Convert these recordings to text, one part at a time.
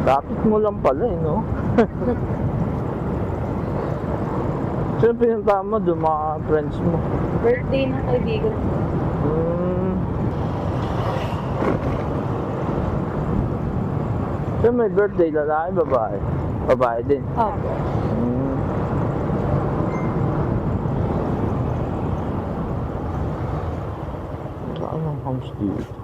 Kapit mo lang pala eh, no? Sino pinunta mo doon, mga friends mo? Birthday ng kaibigan. Sino may birthday? Lalaki, babae? Babae din. Opo. Saan ang house dito?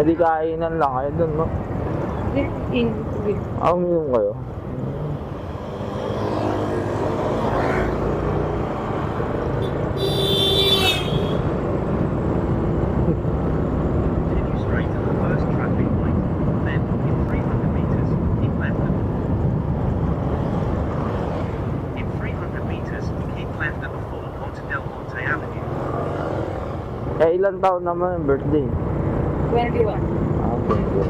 Hindi kainan lang kayo dun, no? In. Uminom kayo? Continue straight to the first traffic light. Then, in 300 meters, keep left. In 300 meters, keep left at the fork onto Del Monte Avenue. Eh, ilang taon naman yung birthday? 21. Thank you.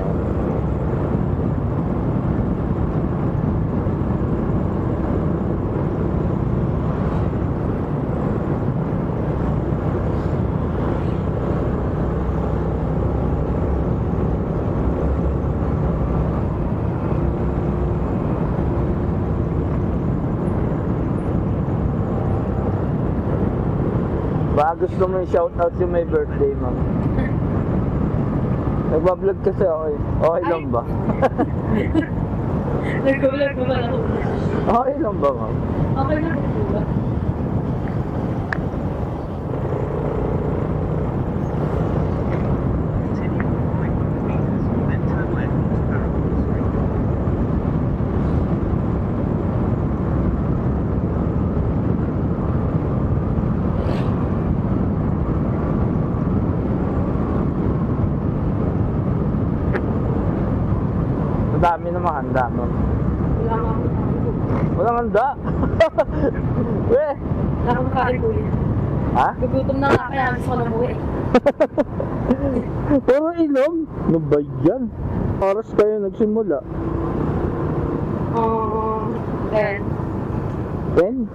Baka gusto mo yung shoutout yung may birthday, ma'am. Nagbablog kasi ako eh. Okay lang ba? Nag-vlog naman ako. Okay lang ba, ma'am? Okay lang po ba? Continue 500 meters, then turn left onto Paragon Street. Ang dami naman handa, ma'am. Wala nga ako kain. Walang handa. Weh! Wala akong kain po yan. Ha? Gugutom na nga kaya gusto ko na umuwi. Puro inom? Ano ba yan? Oras kayo nagsimula? 10. 10?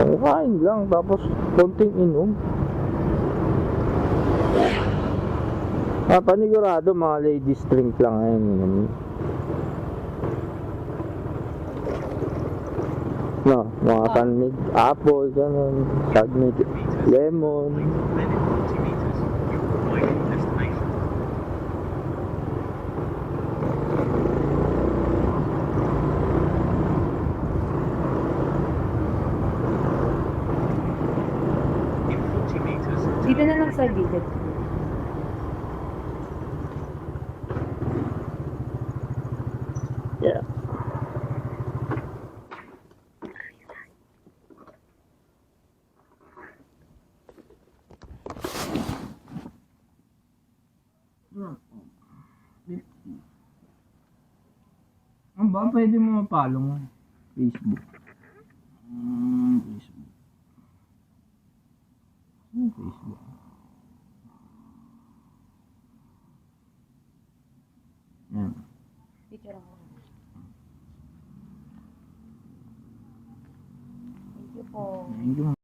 Ang kain lang, tapos konting inom. Panigurado mga ladies drink lang ngayon inom. No, mga panmig, apple, ganun, sagmig, lemon. Then in 40 meters, you will arrive at your destination. In 40 meters, Dito na lang sa gilid. Yeah. Ang ba, pwede mo mapalo mo Facebook. Facebook. Facebook. Yan. Picture ako. Thank you po. Thank you.